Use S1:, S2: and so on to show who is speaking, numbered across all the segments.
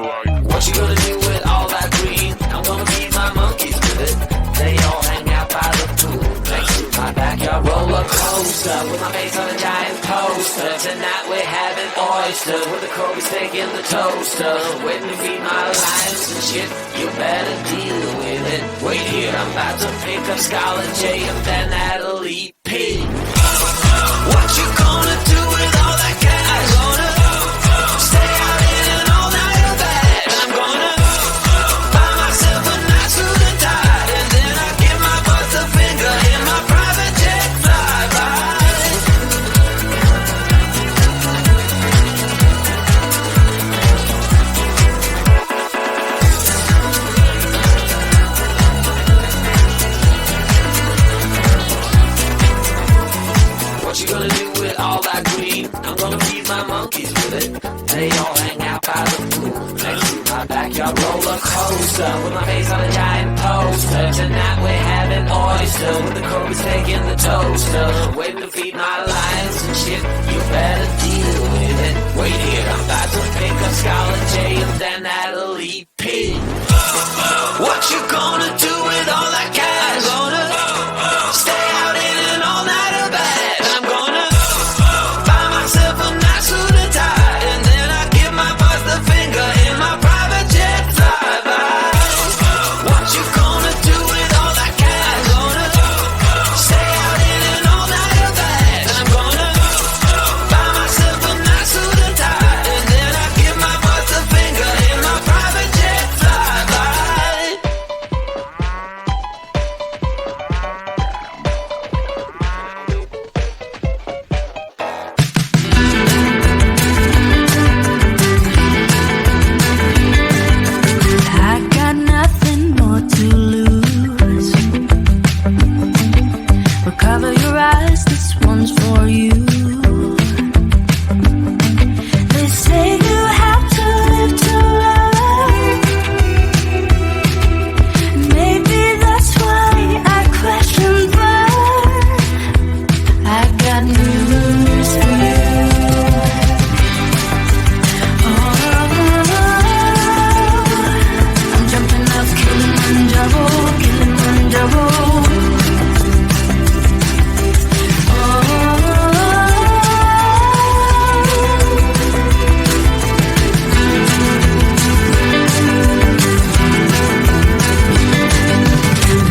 S1: What you gonna do with all that green? I'm gonna feed my monkeys with it. They all hang out by the pool next to my backyard roller coaster with my face on a giant poster. Tonight we're having oysters with the Kobe steak in the toaster. Waiting to feed my lions and shit. You better deal with it. Wait here, I'm about to pick up Scarlett J and then Natalie P. What you gonna do with all that cash? Gonna stay out in an all-nighter bed. I'm gonna buy myself a nice suit and tie, and then I give my boss a finger in my private jet flyby. What you gonna do with all that green? I'm gonna feed my monkeys with it. They all hang out by the pool next to my backyard roller coaster with my face on a giant poster. Tonight we're having oysters with the Kobe steak in the toaster. Waiting to feed my lions and shit. You better deal with it. Wait here, I'm about to pick up Scarlett J and then Natalie P. What you gonna do with all that cash? Gonna stay out in an all-nighter bed. I'm gonna buy myself a nice suit and tie, and then I give my boss the finger in my private jet flyby. What you gonna do with all that cash? Gonna stay out in an all-nighter bed. I'm gonna buy myself a nice suit and tie, and then I give my boss the finger in my private jet flyby.
S2: I got nothing more to lose. Recover your eyes, this one's for you. They say you have to live to learn. Maybe that's why I question birth. I got news for you. I'm jumping off Kilimanjaro, Kilimanjaro.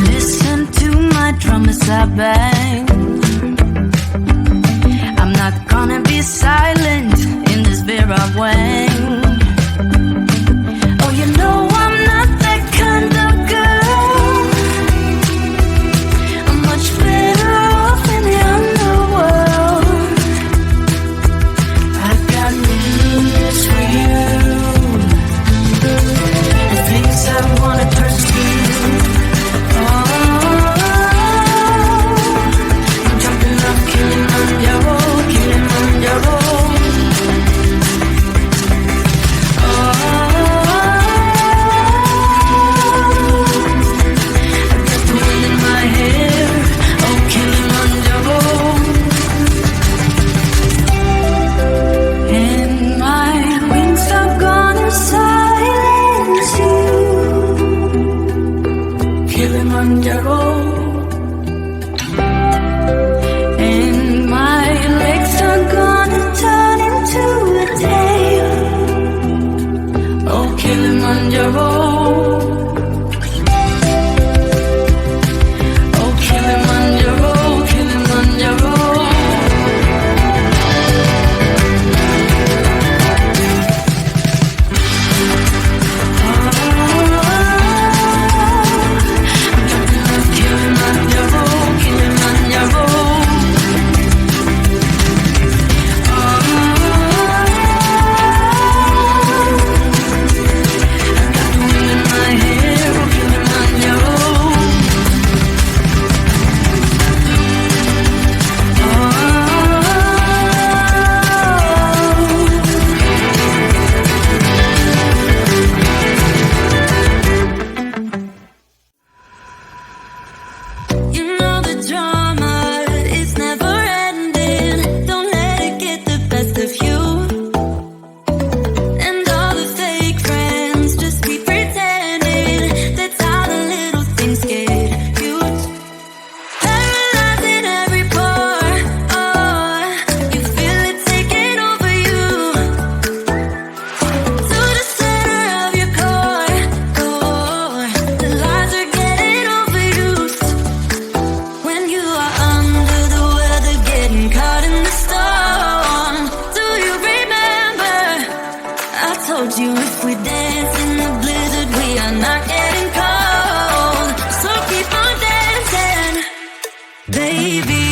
S2: Listen to my drum as I bang. I'm not gonna be silent in this Vera Wang. Oh, you know I'm not that kind of girl. I'm much better off in the underworld. I got news for you. The things I wanna pursue. I'm jumping off Kilimanjaro, Kilimanjaro. I got the wind in my hair, oh Kilimanjaro. And my wings are gonna silence you, Kilimanjaro. And my legs are gonna turn into a tail, oh Kilimanjaro. Oh Kilimanjaro, Kilimanjaro. I'm jumping off Kilimanjaro, Kilimanjaro. I got the wind dance in the blizzard, we are not getting cold. So keep on dancing, baby.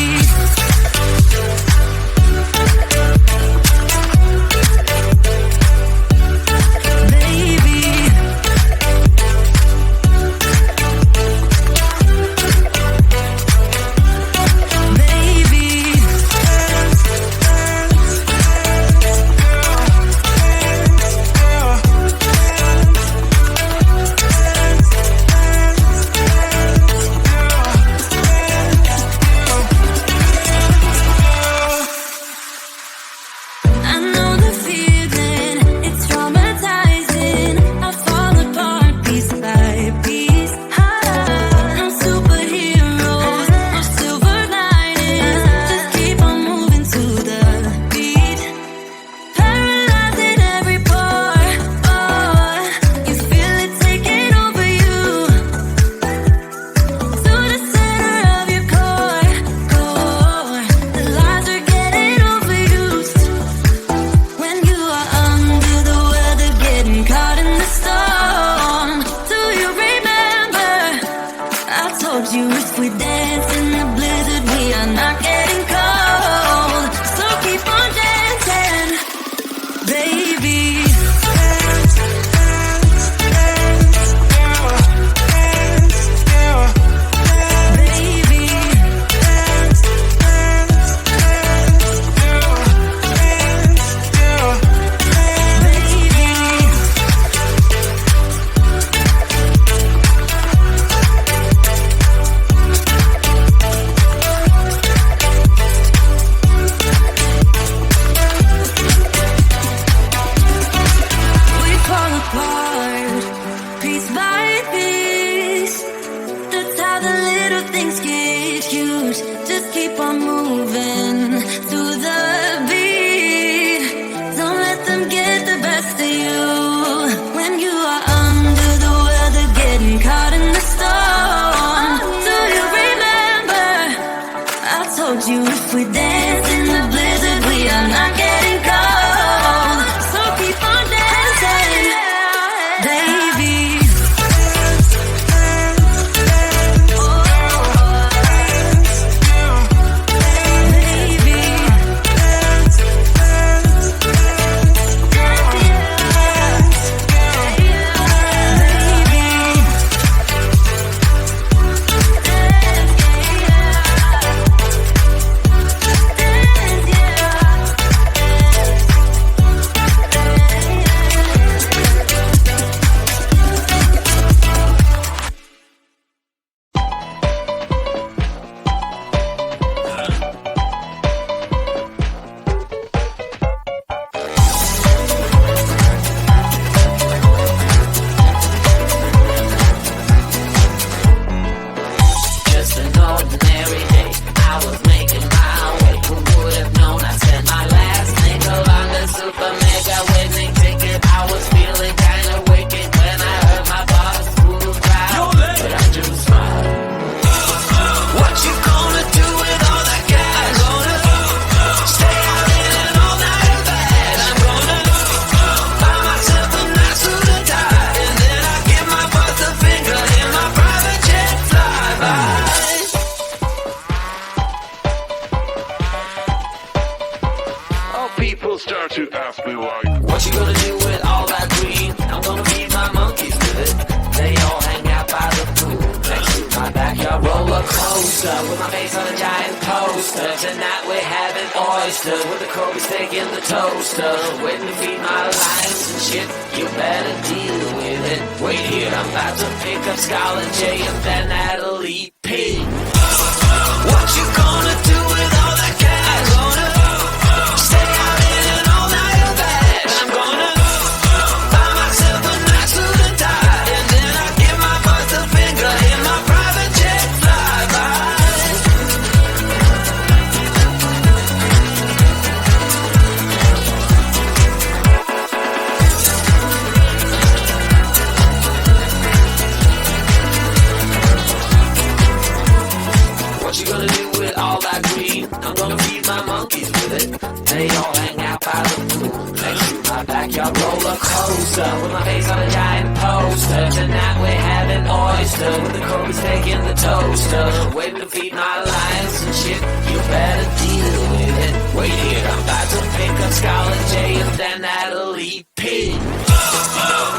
S1: They all hang out by the pool next to my backyard roller coaster with my face on a giant poster. Tonight we're having oysters with the Kobe's taking the toaster. Waiting to feed my lions and shit. You better deal with it. Wait here, I'm about to pick up Scarlet J and then Natalie P.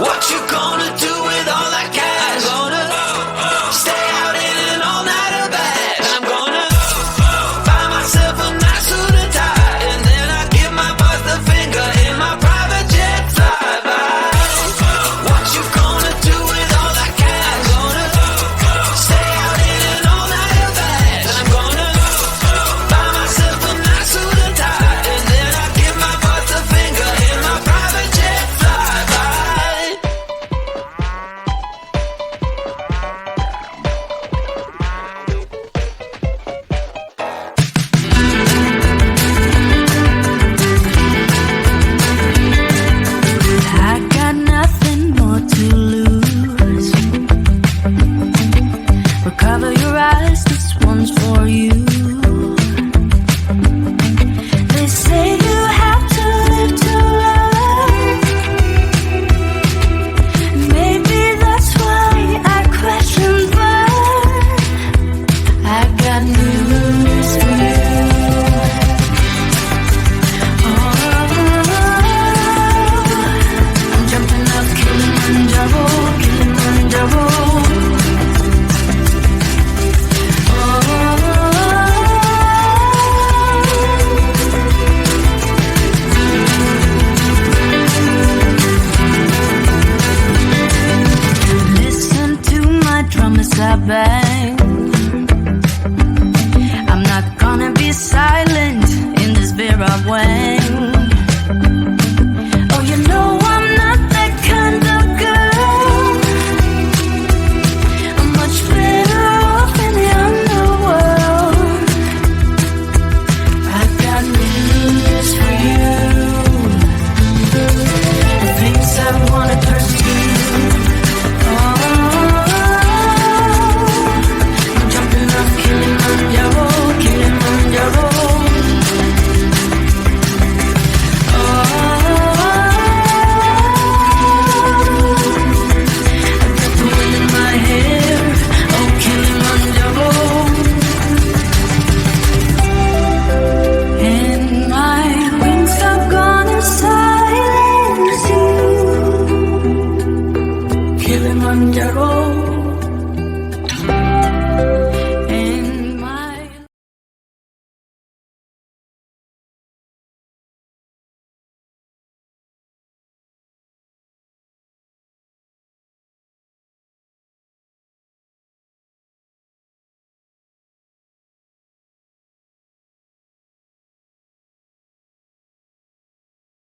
S1: What you gonna do with all that cash? I'm gonna stay out in an all-nighter bash. I'm gonna buy myself a nice suit and tie, and then I give my boss the finger in my private jet flyby. What you gonna do with all that cash? I'm gonna stay out in an all-nighter bash. I'm gonna buy myself a nice suit and tie, and then I give my boss the finger in my private jet flyby.
S2: I got nothing more to lose. Recover your eyes, this one's for you. They say you have to live to love. Maybe that's why I question, but I got news for you. I'm jumping up Kilimanjaro, Kilimanjaro. Listen to my drum as I bang.